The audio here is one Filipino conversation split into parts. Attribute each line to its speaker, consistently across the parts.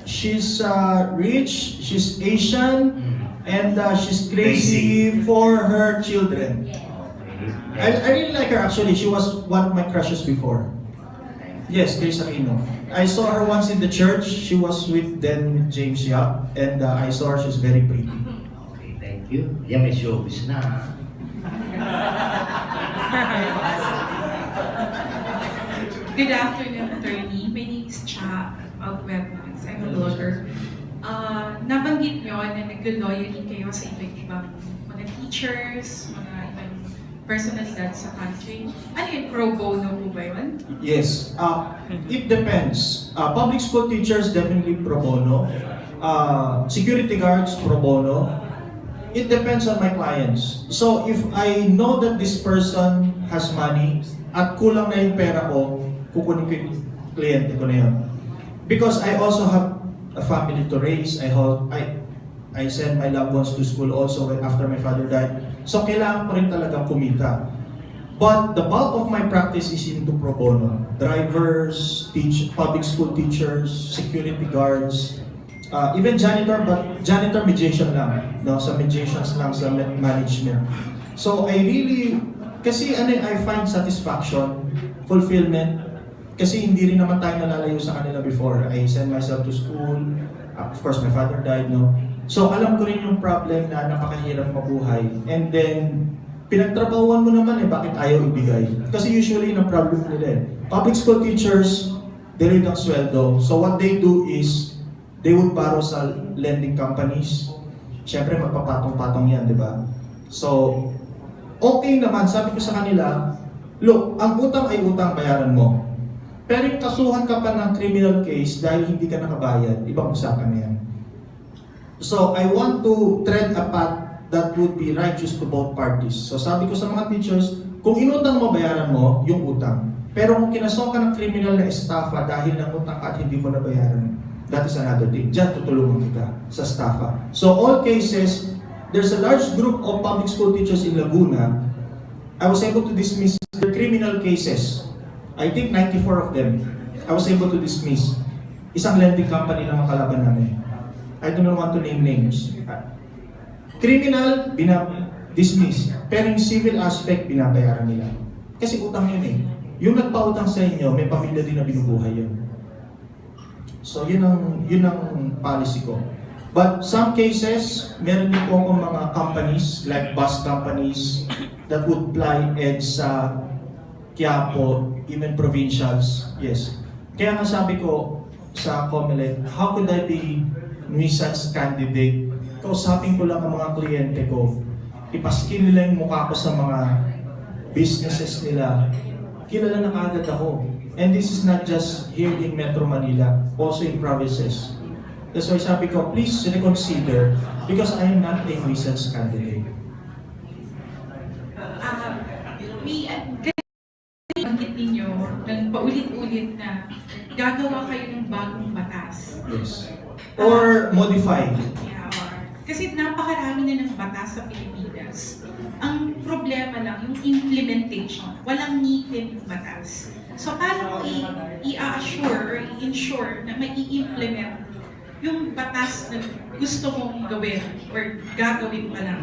Speaker 1: she's rich, she's Asian, and she's crazy for her children. I really like her actually. She was one of my crushes before. Yes, Grace Aquino. I saw her once in the church. She was with then James Yap, and I saw her. She's very pretty.
Speaker 2: Okay, thank you. Yan, may showbiz na.
Speaker 3: Good afternoon, attorney. My name is Cha of Webmax. I'm a blogger. Nabanggit nyo na nag-loyalty kayo sa iba't-ibang mga teachers, mga ibang personalidad sa country. Ano yun? Pro bono po ba yun?
Speaker 1: Yes. It depends. Public school teachers, definitely pro bono. Security guards, pro bono. It depends on my clients. So, if I know that this person has money at kulang na yung pera ko, kukunin ko yung kliyente ko na yun. Because I also have a family to raise. I sent my loved ones to school also after my father died. So kailangan ko rin talagang kumita. But the bulk of my practice is into pro bono. Drivers, public school teachers, security guards, even janitor, but janitor mediation lang. No? Sa mediations lang, sa management. So I really, kasi I find satisfaction, fulfillment, kasi hindi rin naman tayo nalalayo sa kanila before. I sent myself to school. Of course, my father died, no? So, alam ko rin yung problem na napakahirap mabuhay. And then, pinagtrabahuan mo naman bakit ayaw ibigay? Kasi usually, yung problem nila Public school teachers, delayed ang sweldo. So, what they do is, they would borrow sa lending companies. Siyempre, magpapatong-patong yan, di ba? So, okay naman, sabi ko sa kanila, look, ang utang ay utang, bayaran mo. Pero yung kasuhan ka pa ng criminal case dahil hindi ka nakabayad, ibang usapan na yan. So, I want to tread a path that would be righteous to both parties. So, sabi ko sa mga teachers, kung inutang mo, bayaran mo yung utang. Pero kung kinasuhan ka ng criminal na estafa dahil nangutang ka at hindi mo nabayaran, that is another thing. Diyan tutulungan kita sa estafa. So, all cases, there's a large group of public school teachers in Laguna. I was able to dismiss the criminal cases. I think 94 of them, I was able to dismiss. Isang lending company lang ang kalaban namin. I do not want to name names. Criminal, dismiss. Pero yung civil aspect, binabayaran nila. Kasi utang yun Yung nagpautang sa inyo, may pamilya din na binubuhay yun. So yun ang policy ko. But some cases, meron din po akong mga companies, like bus companies, that would fly EDS sa Quiapo, even provincials, yes. Kaya nga sabi ko sa COMELEC, how could I be nuisance candidate? Kausapin ko lang ang mga kliyente ko. Ipaskin nila yung mukha ko sa mga businesses nila. Kilala na kagad ako. And this is not just here in Metro Manila, also in provinces. That's why sabi ko, please reconsider because I am not a nuisance candidate.
Speaker 3: Banggit ninyo ng paulit-ulit na gagawa kayo ng bagong batas.
Speaker 1: Yes. Or modify.
Speaker 3: Yeah, kasi napakarami na ng batas sa Pilipinas. Ang problema lang, yung implementation. Walang ngipin yung batas. So, paano mo i-assure or i-ensure na mai-implement yung batas na gusto mong gawin or gagawin pa lang?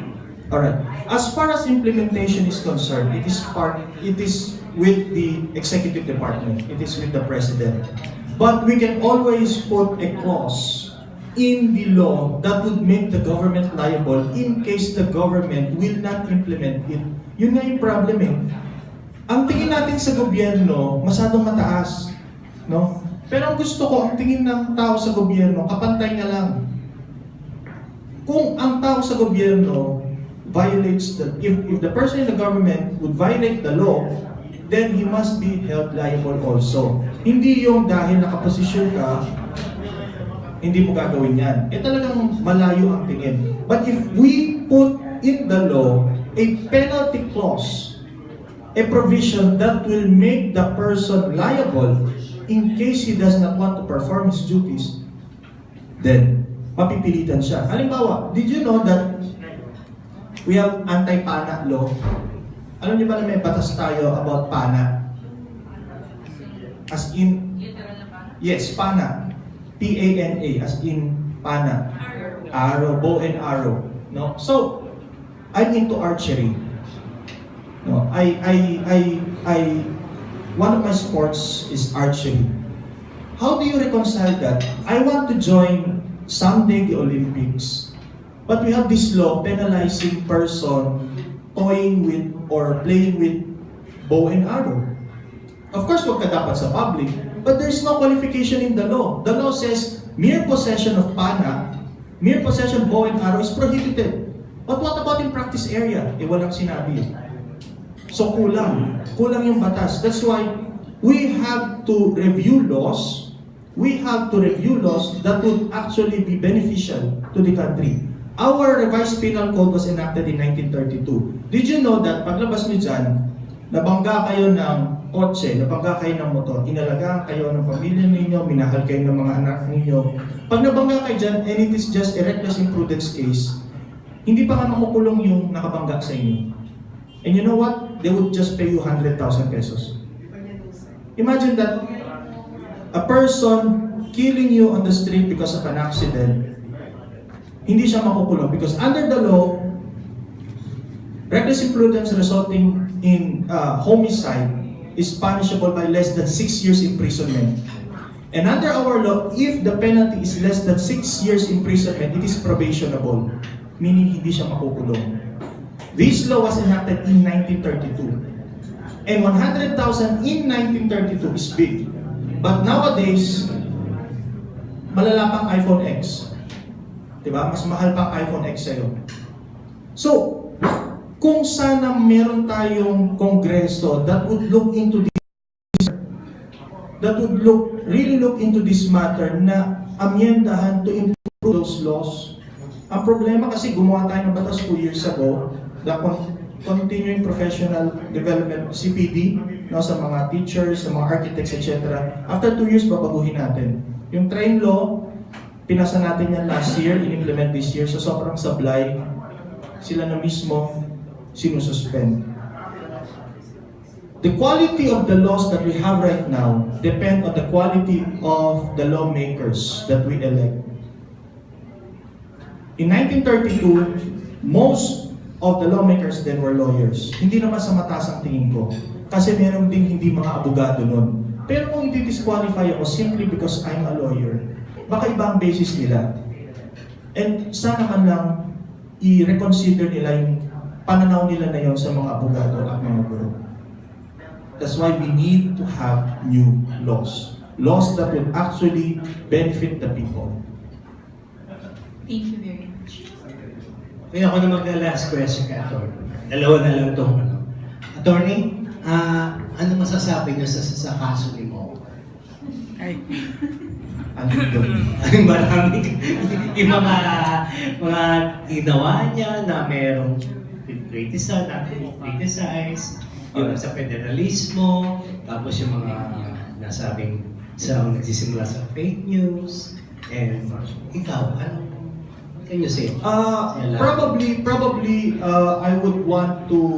Speaker 1: Alright. As far as implementation is concerned, it is with the executive department. It is with the president. But we can always put a clause in the law that would make the government liable in case the government will not implement it. Yun nga yung problem Ang tingin natin sa gobyerno, masyadong mataas. No? Pero ang gusto ko, ang tingin ng tao sa gobyerno, kapantay na lang. Kung ang tao sa gobyerno violates if the person in the government would violate the law, then he must be held liable also. Hindi yung dahil nakaposisyon ka, hindi mo gagawin yan. Talagang malayo ang tingin. But if we put in the law a penalty clause, a provision that will make the person liable in case he does not want to perform his duties, then mapipilitan siya. Halimbawa, did you know that we have anti-pana law? Alam niyo ba na may batas tayo about pana? As in, yes, pana. P-A-N-A, as in pana. Arrow, bow and arrow. No? So, I'm into archery. No, one of my sports is archery. How do you reconcile that? I want to join someday the Olympics, but we have this law penalizing person toying with or playing with bow and arrow. Of course, wag ka dapat sa public, but there's no qualification in the law. The law says mere possession of pana, mere possession of bow and arrow is prohibited. But what about in practice area? Walang sinabi. So kulang yung batas. That's why we have to review laws. We have to review laws that would actually be beneficial to the country. Our revised penal code was enacted in 1932. Did you know that paglabas nyo dyan, nabangga kayo ng kotse, nabangga kayo ng motor, inalagaan kayo ng pamilya ninyo, minahal kayo ng mga anak ninyo. Pag nabangga kayo dyan, and it is just a reckless imprudence case, hindi pa nga makukulong yung nakabangga sa inyo. And you know what? They would just pay you 100,000 pesos. Imagine that a person killing you on the street because of an accident, hindi siya makukulong because under the law, reckless imprudence resulting in homicide is punishable by less than 6 years imprisonment. And under our law, if the penalty is less than 6 years imprisonment, it is probationable, meaning hindi siya makukulong. This law was enacted in 1932. And 100,000 in 1932 is big. But nowadays, malala pang iPhone X. Diba? Mas mahal pang iPhone X sa'yo. So, kung sana meron tayong kongreso that would look into this, that would really look into this matter na amyendahan to improve those laws. Ang problema kasi gumawa tayo ng batas 2 years ago, the Continuing Professional Development, CPD, no, sa mga teachers, sa mga architects, etc. After 2 years, babaguhin natin. Yung train law, pinasa natin yan last year, in-implement this year, so sobrang sablay, sila na mismo sinususpend. The quality of the laws that we have right now depend on the quality of the lawmakers that we elect. In 1932, most of the lawmakers then were lawyers. Hindi naman sa mataas ang tingin ko. Kasi meron din hindi mga abogado nun. Pero kung i-disqualify ako simply because I'm a lawyer, baka iba ang basis nila. And sana man lang i-reconsider nila yung pananaw nila na yon sa mga abogado at mga guro. That's why we need to have new laws. Laws that will actually benefit the people.
Speaker 3: Thank you very much.
Speaker 2: Kaya ako na mag-last question kay Atty. Dalawa na lang itong Attorney, ano masasabi niyo sa kaso ni Mo?
Speaker 4: Ay.
Speaker 2: Ano yun? Maraming yung mga ginawa niya na merong criticize, yung sa federalismo, tapos yung mga nasabing nagsisimula sa fake news, and ikaw, ano? Can you say?
Speaker 1: Probably, I would want to,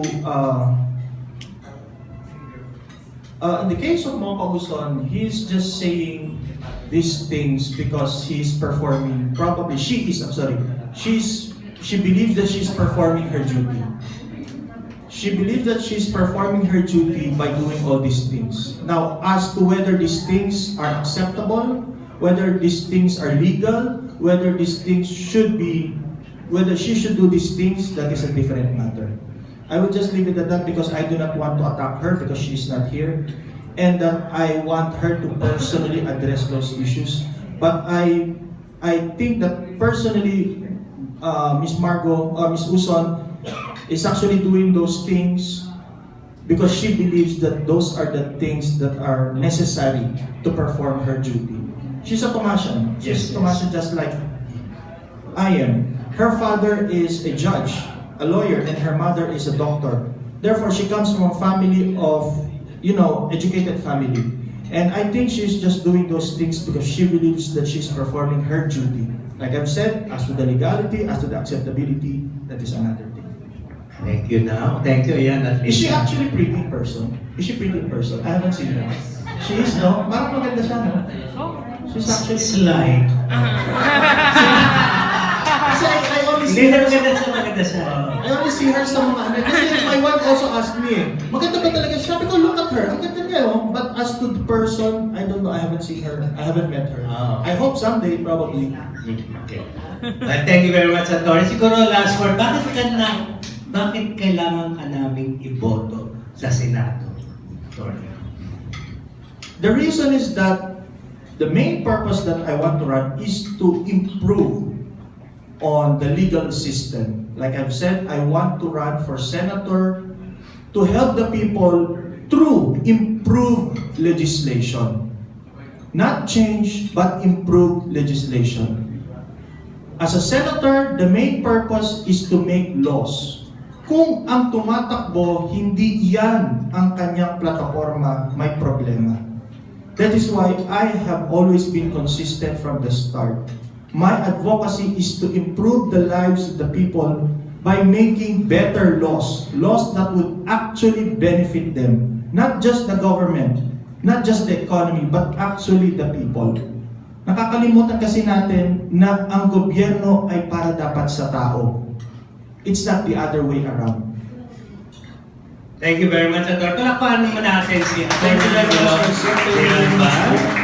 Speaker 1: in the case of Mo Kauson, he's just saying these things because he's performing, she believes that she's performing her duty. She believes that she's performing her duty by doing all these things. Now, as to whether these things are acceptable, whether these things are legal, whether these things whether she should do these things, that is a different matter. I would just leave it at that because I do not want to attack her because she is not here. And that I want her to personally address those issues. But I think that personally, Miss Uson is actually doing those things because she believes that those are the things that are necessary to perform her duty. She's a Tomasian. She's Tomasian just like I am. Her father is a judge, a lawyer, and her mother is a doctor. Therefore, she comes from a family of, educated family. And I think she's just doing those things because she believes that she's performing her duty. Like I've said, as to the legality, as to the acceptability, that is another thing.
Speaker 2: Thank you now. Thank you. Yan, at
Speaker 1: Is
Speaker 2: least.
Speaker 1: she actually pretty in person? Is she pretty in person? I haven't seen her. She is, no? Parang maganda siya, no? She's actually
Speaker 2: Slide.
Speaker 1: Kasi I only
Speaker 2: Hindi
Speaker 1: see her
Speaker 2: maganda siya.
Speaker 1: I only see her sa mga ano. Kasi my wife also asked me eh, maganda ba talaga siya? Sabi ko, look at her. Ang ganda niya, oh. But as to the person, I don't know. I haven't seen her. I haven't met her.
Speaker 2: Oh.
Speaker 1: I hope someday, probably.
Speaker 2: Okay. Well, thank you very much, Atty. Siguro last word, bakit kailangan ka naming iboto sa Senado, Atty.?
Speaker 1: The reason is that the main purpose that I want to run is to improve on the legal system. Like I've said, I want to run for senator to help the people through improved legislation. Not change, but improved legislation. As a senator, the main purpose is to make laws. Kung ang tumatakbo, hindi yan ang kanyang plataforma, may problema. That is why I have always been consistent from the start. My advocacy is to improve the lives of the people by making better laws. Laws that would actually benefit them. Not just the government, not just the economy, but actually the people. Nakakalimutan kasi natin na ang gobyerno ay para dapat sa tao. It's not the other way around.
Speaker 2: Thank you very much, Atty. Palakpakan naman natin si Atty.
Speaker 1: Thank you very much, Sir.
Speaker 2: De Alban.